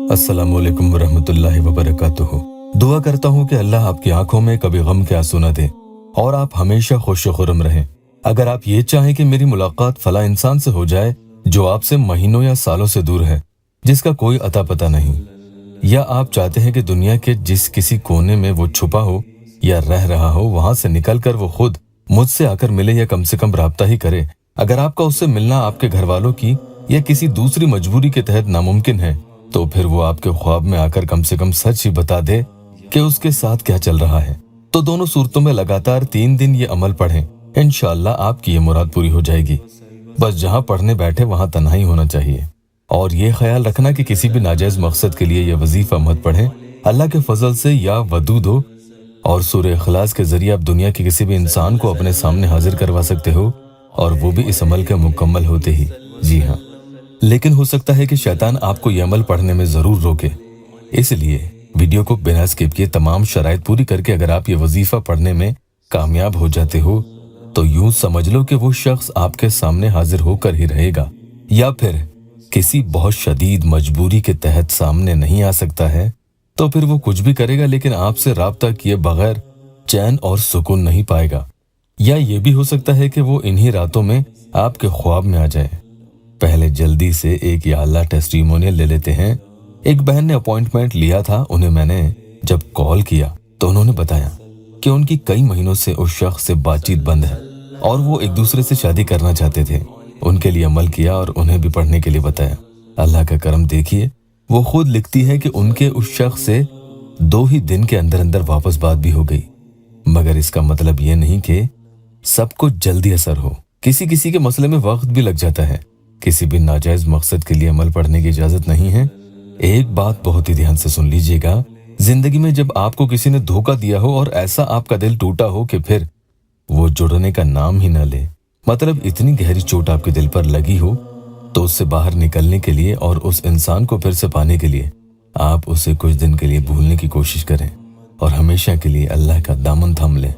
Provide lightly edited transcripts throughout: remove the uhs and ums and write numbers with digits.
अस्सलामु अलैकुम वरहमतुल्लाहि वबरकातुहू। दुआ करता हूँ कि अल्लाह आपकी आंखों में कभी गम के आंसू न दे और आप हमेशा खुश खुरम रहें। अगर आप ये चाहें कि मेरी मुलाकात फला इंसान से हो जाए जो आपसे महीनों या सालों से दूर है, जिसका कोई अता पता नहीं, या आप चाहते हैं कि दुनिया के जिस किसी कोने में वो छुपा हो या रह रहा हो, वहां से निकलकर वो खुद मुझसे आकर मिले या कम से कम राब्ता ही करे। अगर आपका उससे मिलना आपके घर वालों की या किसी दूसरी मजबूरी के तहत नामुमकिन है, तो फिर वो आपके ख्वाब में आकर कम से कम सच ही बता दे कि उसके साथ क्या चल रहा है। तो दोनों सूरतों में लगातार 3 दिन ये अमल पढ़ें, इंशाअल्लाह आपकी ये मुराद पूरी हो जाएगी। बस जहां पढ़ने बैठे वहां तन्हाई होना चाहिए, और ये ख्याल रखना कि किसी भी नाजायज मकसद के लिए ये वजीफा मत पढ़ें। अल्लाह के फजल से या वदूद हो और सूरह इखलास के जरिए आप दुनिया के किसी भी इंसान को अपने सामने हाजिर करवा सकते हो, और वो भी इस अमल के मुकम्मल होते ही। जी हाँ, लेकिन हो सकता है कि शैतान आपको ये अमल पढ़ने में जरूर रोके, इसलिए वीडियो को बिना स्किप किए तमाम शराइत पूरी करके अगर आप ये वजीफा पढ़ने में कामयाब हो जाते हो, तो यूं समझ लो कि वो शख्स आपके सामने हाजिर होकर ही रहेगा, या फिर किसी बहुत शदीद मजबूरी के तहत सामने नहीं आ सकता है, तो फिर वो कुछ भी करेगा लेकिन आपसे राब्ता किए बगैर चैन और सुकून नहीं पाएगा। या ये भी हो सकता है कि वो इन्हीं रातों में आपके ख्वाब में आ जाए। पहले जल्दी से एक या अल्लाह टेस्टिमोनियल ले लेते हैं। एक बहन ने अपॉइंटमेंट लिया था, उन्हें मैंने जब कॉल किया तो उन्होंने बताया कि उनकी कई महीनों से उस शख्स से बातचीत बंद है और वो एक दूसरे से शादी करना चाहते थे। उनके लिए अमल किया और उन्हें भी पढ़ने के लिए बताया। अल्लाह का करम देखिए, वो खुद लिखती है कि उनके उस शख्स से 2 ही दिन के अंदर अंदर वापस बात भी हो गई। मगर इसका मतलब ये नहीं कि सबको जल्दी असर हो, किसी किसी के मसले में वक्त भी लग जाता है। किसी भी नाजायज मकसद के लिए अमल पढ़ने की इजाजत नहीं है। एक बात बहुत ही ध्यान से सुन लीजिएगा, जिंदगी में जब आपको किसी ने धोखा दिया हो और ऐसा आपका दिल टूटा हो कि फिर वो जुड़ने का नाम ही न ले, मतलब इतनी गहरी चोट आपके दिल पर लगी हो, तो उससे बाहर निकलने के लिए और उस इंसान को फिर से पाने के लिए आप उसे कुछ दिन के लिए भूलने की कोशिश करें और हमेशा के लिए अल्लाह का दामन थाम लें।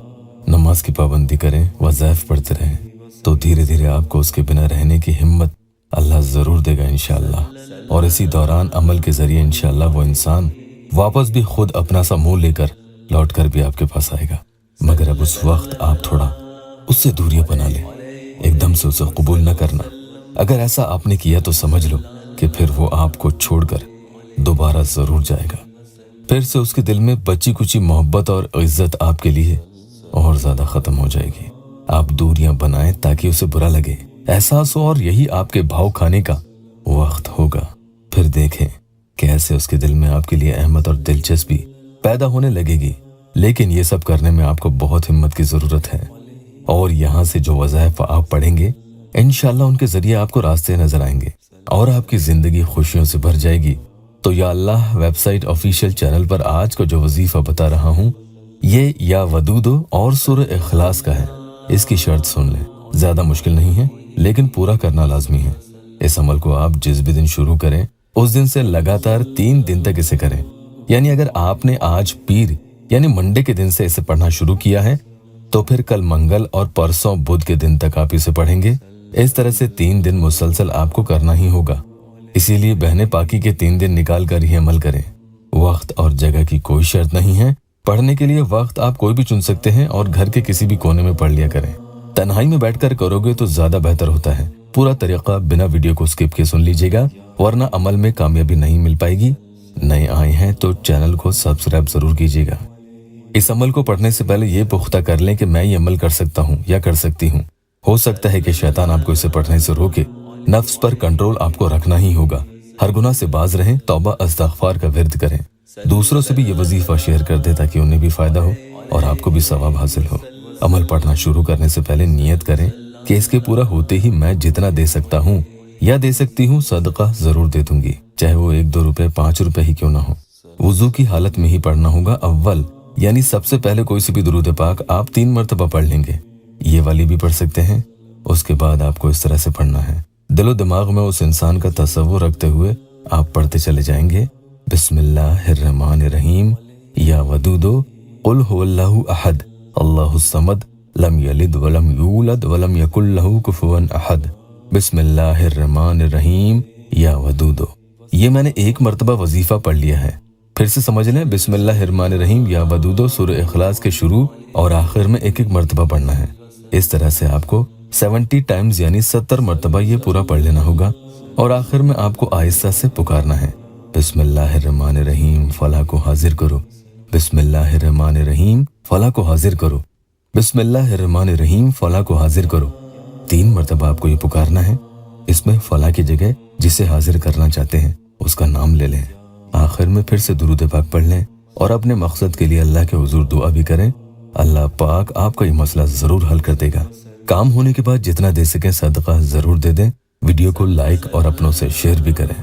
नमाज की पाबंदी करें, वज़ाइफ पढ़ते रहें, तो धीरे धीरे आपको उसके बिना रहने की हिम्मत अल्लाह जरूर देगा इंशाअल्लाह। और इसी दौरान अमल के जरिए इंशाअल्लाह वो इंसान वापस भी खुद अपना सा मुंह लेकर लौट कर भी आपके पास आएगा। मगर अब उस वक्त आप थोड़ा उससे दूरियां बना लें, एकदम से उसे कबूल न करना। अगर ऐसा आपने किया तो समझ लो कि फिर वो आपको छोड़कर दोबारा जरूर जाएगा। फिर से उसके दिल में बची कुची मोहब्बत और इज्जत आपके लिए और ज्यादा खत्म हो जाएगी। आप दूरियां बनाएं ताकि उसे बुरा लगे, एहसास हो, और यही आपके भाव खाने का वक्त होगा। फिर देखें कैसे उसके दिल में आपके लिए अहमत और दिलचस्पी पैदा होने लगेगी। लेकिन ये सब करने में आपको बहुत हिम्मत की जरूरत है, और यहाँ से जो वज़ाइफ आप पढ़ेंगे इंशाअल्लाह उनके जरिए आपको रास्ते नजर आएंगे और आपकी जिंदगी खुशियों से भर जाएगी। तो या अल्लाह वेबसाइट ऑफिशियल चैनल पर आज को जो वजीफा बता रहा हूँ, ये या वदूदो और सूरह इखलास का है। इसकी शर्त सुन लें, ज्यादा मुश्किल नहीं है लेकिन पूरा करना लाजमी है। इस अमल को आप जिस भी दिन शुरू करें उस दिन से लगातार 3 दिन तक इसे करें। यानी अगर आपने आज पीर यानी मंडे के दिन से इसे पढ़ना शुरू किया है, तो फिर कल मंगल और परसों बुध के दिन तक आप इसे पढ़ेंगे। इस तरह से 3 दिन मुसलसल आपको करना ही होगा। इसीलिए बहने पाकी के 3 दिन निकाल कर ही अमल करें। वक्त और जगह की कोई शर्त नहीं है। पढ़ने के लिए वक्त आप कोई भी चुन सकते हैं और घर के किसी भी कोने में पढ़ लिया करें। तन्हाई में बैठकर करोगे तो ज्यादा बेहतर होता है। पूरा तरीका बिना वीडियो को स्किप किए सुन लीजिएगा, वरना अमल में कामयाबी नहीं मिल पाएगी। नए आए हैं तो चैनल को सब्सक्राइब जरूर कीजिएगा। इस अमल को पढ़ने से पहले ये पुख्ता कर लें कि मैं ये अमल कर सकता हूँ या कर सकती हूँ। हो सकता है कि शैतान आपको इसे पढ़ने से रोके। नफ्स पर कंट्रोल आपको रखना ही होगा। हर गुनाह से बाज रहें, तौबा इस्तग़फ़ार का विर्द करें। दूसरों से भी ये वजीफा शेयर कर दें ताकि उन्हें भी फायदा हो और आपको भी सवाब हासिल हो। अमल पढ़ना शुरू करने से पहले नियत करें कि इसके पूरा होते ही मैं जितना दे सकता हूँ या दे सकती हूँ सदका जरूर दे दूंगी, चाहे वो 1-2 रुपए 5 रुपए ही क्यों ना हो। वुजू की हालत में ही पढ़ना होगा। अव्वल यानी सबसे पहले कोई सी भी दुरूद पाक आप 3 मरतबा पढ़ लेंगे। ये वाली भी पढ़ सकते हैं। उसके बाद आपको इस तरह से पढ़ना है, दिलो दिमाग में उस इंसान का तसव्वुर रखते हुए आप पढ़ते चले जाएंगे। बिस्मिल्लाहिर्रहमानिर्रहीम, या वदूदो कुल हुवल्लाहु अहद अल्लाहुस समद लम यलिद वलम यूलद वलम यकुल लहू कुफुवन अहद। बिस्मिल्लाहिर्रहमानिर्रहीम, या ये मैंने एक मरतबा वजीफा पढ़ लिया है। फिर से समझ लें, बिस्मिल्लाहिर्रहमानिर्रहीम या वदूदो सूरह इखलास के शुरू और आखिर में एक एक मरतबा पढ़ना है। इस तरह से आपको 70 टाइम्स यानी 70 मरतबा ये पूरा पढ़ लेना होगा और आखिर में आपको आहिस्ता से पुकारना है, बिस्मिल्लाहिर्रहमानिर्रहीम फलाह को हाजिर करो, बिस्मिल्लाहिर्रहमानिर्रहीम फलाह को हाजिर करो, बिस्मिल्लाहिर्रहमानिर्रहीम फलाह को हाजिर करो। 3 मरतबा आपको ये पुकारना है। इसमें फलाह की जगह जिसे हाजिर करना चाहते हैं उसका नाम ले लें। आखिर में फिर से दुरूद पाक पढ़ लें और अपने मकसद के लिए अल्लाह के हुजूर दुआ भी करें। अल्लाह पाक आपका ये मसला जरूर हल कर देगा। काम होने के बाद जितना दे सकें सदका जरूर दे दें। वीडियो को लाइक और अपनों से शेयर भी करें।